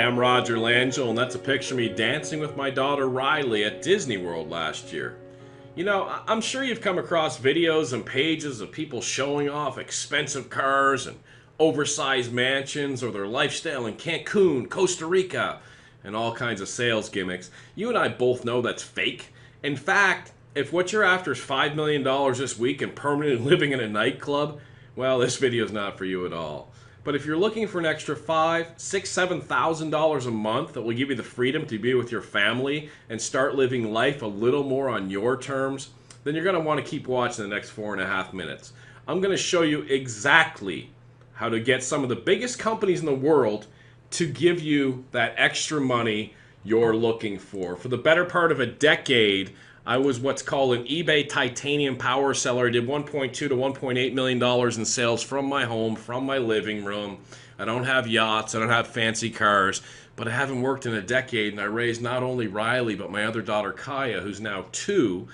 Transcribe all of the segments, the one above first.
I'm Roger Langell, and that's a picture of me dancing with my daughter Riley at Disney World last year. You know, I'm sure you've come across videos and pages of people showing off expensive cars and oversized mansions or their lifestyle in Cancun, Costa Rica, and all kinds of sales gimmicks. You and I both know that's fake. In fact, if what you're after is $5 million this week and permanently living in a nightclub, well, this video is not for you at all. But if you're looking for an extra $5,000, $6,000, $7,000 a month that will give you the freedom to be with your family and start living life a little more on your terms, then you're going to want to keep watching the next 4.5 minutes. I'm going to show you exactly how to get some of the biggest companies in the world to give you that extra money you're looking for. For the better part of a decade, I was what's called an eBay titanium power seller. I did $1.2 to $1.8 million in sales from my home, from my living room. I don't have yachts, I don't have fancy cars, but I haven't worked in a decade, and I raised not only Riley, but my other daughter Kaya, who's now 2.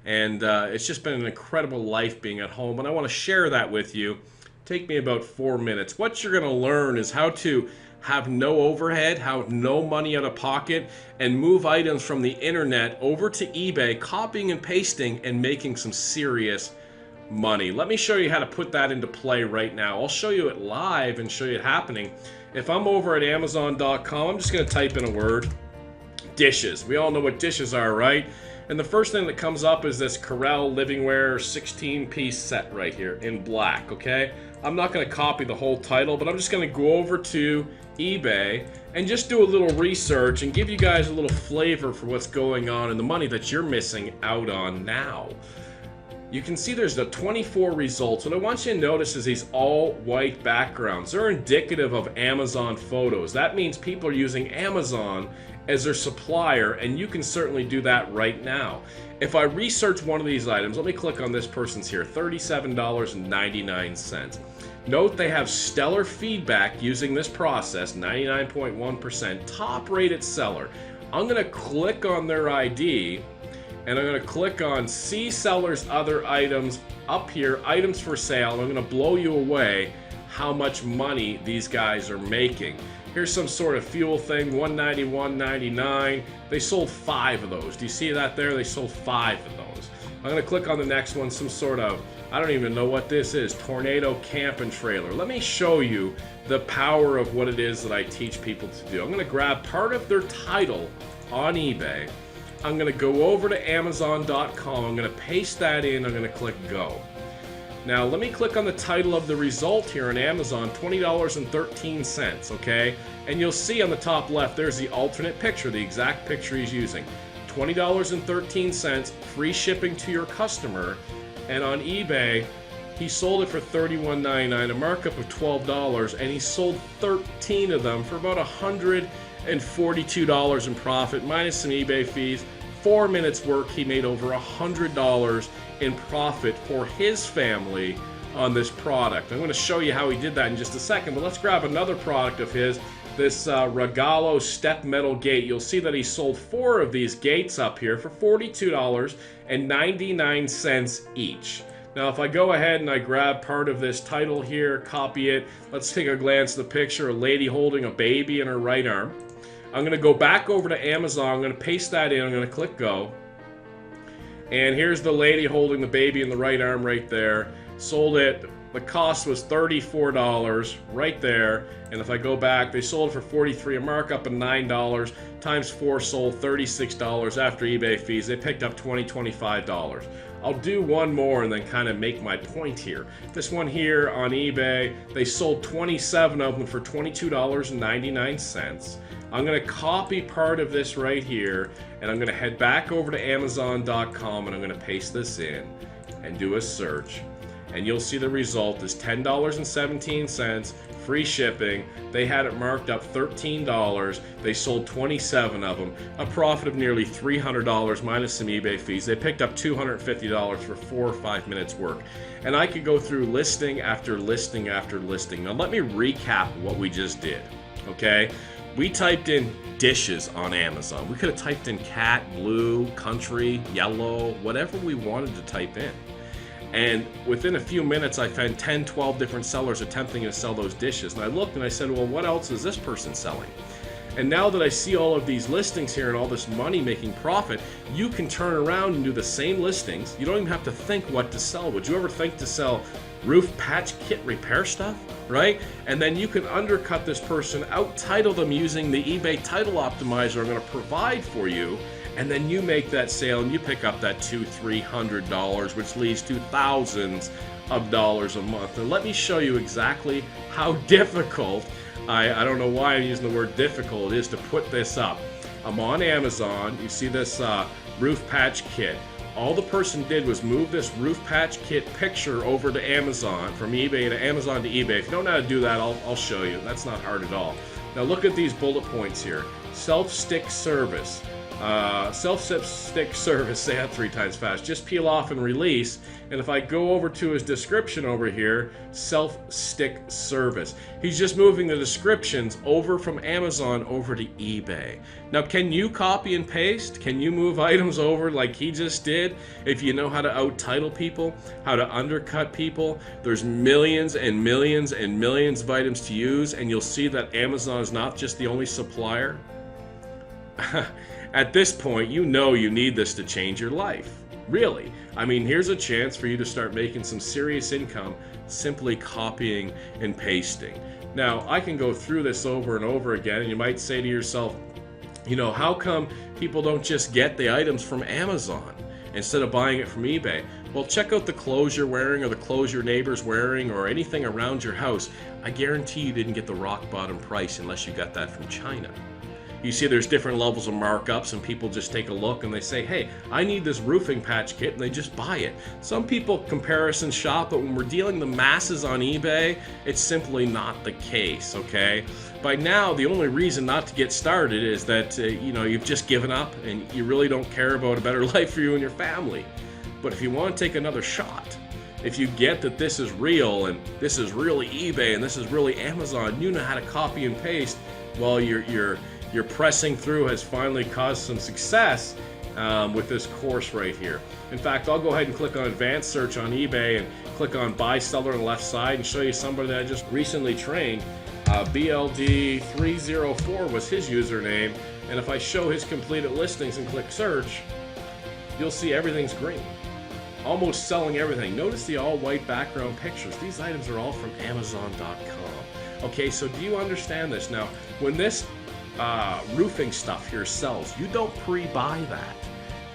And it's just been an incredible life being at home, and I want to share that with you. Take me about 4 minutes. What you're going to learn is how to have no overhead, have no money out of pocket, and move items from the internet over to eBay, copying and pasting and making some serious money. Let me show you how to put that into play right now. I'll show you it live and show you it happening. If I'm over at Amazon.com, I'm just going to type in a word, dishes. We all know what dishes are, right? And the first thing that comes up is this Corel Livingware 16-piece set right here in black, okay? I'm not going to copy the whole title, but I'm just going to go over to eBay and just do a little research and give you guys a little flavor for what's going on and the money that you're missing out on now. You can see there's the 24 results. What I want you to notice is these all white backgrounds. They're indicative of Amazon photos. That means people are using Amazon as their supplier, and you can certainly do that right now. If I research one of these items, let me click on this person's here, $37.99. Note they have stellar feedback using this process, 99.1%, top rated seller. I'm going to click on their ID, and I'm going to click on see seller's other items up here, items for sale. I'm going to blow you away how much money these guys are making. Here's some sort of fuel thing, $191.99. They sold 5 of those. Do you see that there? They sold 5 of those. I'm going to click on the next one, some sort of, I don't even know what this is, Tornado Camp and Trailer. Let me show you the power of what it is that I teach people to do. I'm going to grab part of their title on eBay. I'm going to go over to Amazon.com. I'm going to paste that in. I'm going to click Go. Now let me click on the title of the result here on Amazon, $20.13, okay? And you'll see on the top left, there's the alternate picture, the exact picture he's using. $20.13, free shipping to your customer. And on eBay, he sold it for $31.99, a markup of $12, and he sold 13 of them for about $142 in profit, minus some eBay fees. 4 minutes work, he made over $100 in profit for his family on this product. I'm going to show you how he did that in just a second, but let's grab another product of his, this Regalo step metal gate. You'll see that he sold 4 of these gates up here for $42.99 each. Now if I go ahead and I grab part of this title here, copy it, let's take a glance at the picture, a lady holding a baby in her right arm. I'm going to go back over to Amazon, I'm going to paste that in, I'm going to click Go. And here's the lady holding the baby in the right arm right there. Sold it, the cost was $34 right there. And if I go back, they sold it for $43, a markup of $9, times 4 sold $36 after eBay fees. They picked up $20, $25. I'll do one more and then kind of make my point here. This one here on eBay, they sold 27 of them for $22.99. I'm going to copy part of this right here, and I'm going to head back over to Amazon.com, and I'm going to paste this in and do a search. And you'll see the result is $10.17, free shipping. They had it marked up $13. They sold 27 of them, a profit of nearly $300 minus some eBay fees. They picked up $250 for 4 or 5 minutes work. And I could go through listing after listing after listing. Now let me recap what we just did, okay? We typed in dishes on Amazon. We could have typed in cat, blue, country, yellow, whatever we wanted to type in. And within a few minutes, I found 10, 12 different sellers attempting to sell those dishes. And I looked and I said, well, what else is this person selling? And now that I see all of these listings here and all this money making profit, you can turn around and do the same listings. You don't even have to think what to sell. Would you ever think to sell roof patch kit repair stuff, right? And then you can undercut this person, out-title them using the eBay title optimizer I'm going to provide for you, and then you make that sale and you pick up that $200-300, which leads to thousands of dollars a month. And let me show you exactly how difficult, I don't know why I'm using the word difficult, it is to put this up. I'm on Amazon. You see this roof patch kit. All the person did was move this roof patch kit picture over to Amazon, from eBay to Amazon to eBay. If you don't know how to do that, I'll show you. That's not hard at all. Now look at these bullet points here. Self-stick service. Self-stick service, say that 3 times fast. Just peel off and release. And if I go over to his description over here, self-stick service. He's just moving the descriptions over from Amazon over to eBay. Now, can you copy and paste? Can you move items over like he just did? If you know how to out-title people, how to undercut people, there's millions and millions and millions of items to use, and you'll see that Amazon is not just the only supplier. At this point, you know you need this to change your life. Really. I mean, here's a chance for you to start making some serious income simply copying and pasting. Now, I can go through this over and over again, and you might say to yourself, you know, how come people don't just get the items from Amazon instead of buying it from eBay? Well, check out the clothes you're wearing or the clothes your neighbor's wearing or anything around your house. I guarantee you didn't get the rock bottom price unless you got that from China. You see there's different levels of markups, and people just take a look and they say, hey, I need this roofing patch kit, and they just buy it. Some people comparison shop, but when we're dealing the masses on eBay, it's simply not the case, okay? By now, the only reason not to get started is that, you know, you've just given up and you really don't care about a better life for you and your family. But if you want to take another shot, if you get that this is real and this is really eBay and this is really Amazon, you know how to copy and paste, well, your pressing through has finally caused some success with this course right here. In fact, I'll go ahead and click on advanced search on eBay and click on buy seller on the left side and show you somebody that I just recently trained. BLD304 was his username, and if I show his completed listings and click search, you'll see everything's green. Almost selling everything. Notice the all white background pictures. These items are all from Amazon.com. Okay, so do you understand this? Now, when this roofing stuff here sells, you don't pre-buy that.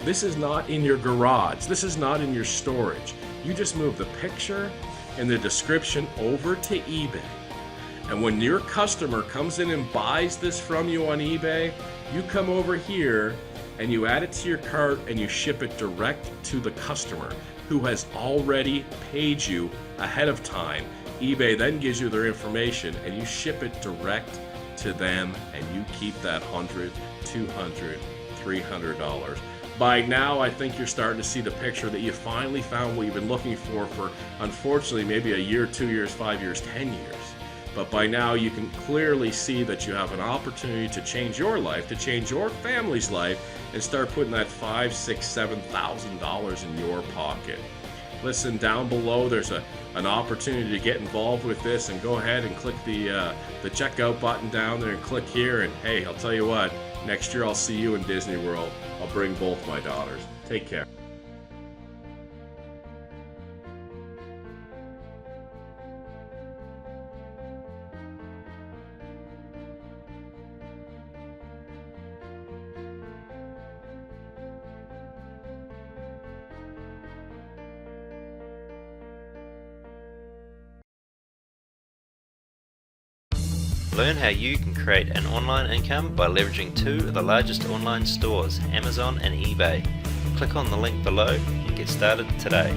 This is not in your garage. This is not in your storage. You just move the picture and the description over to eBay. And when your customer comes in and buys this from you on eBay, you come over here and you add it to your cart and you ship it direct to the customer who has already paid you ahead of time. eBay then gives you their information and you ship it direct to them, and you keep that $100, $200, $300. By now, I think you're starting to see the picture that you finally found what you've been looking for unfortunately, maybe a year, 2 years, 5 years, 10 years. But by now, you can clearly see that you have an opportunity to change your life, to change your family's life, and start putting that $5,000, $6,000, $7,000 in your pocket. Listen, down below, there's an opportunity to get involved with this, and go ahead and click the checkout button down there and click here. And hey, I'll tell you what, next year I'll see you in Disney World. I'll bring both my daughters. Take care. Learn how you can create an online income by leveraging 2 of the largest online stores, Amazon and eBay. Click on the link below and get started today.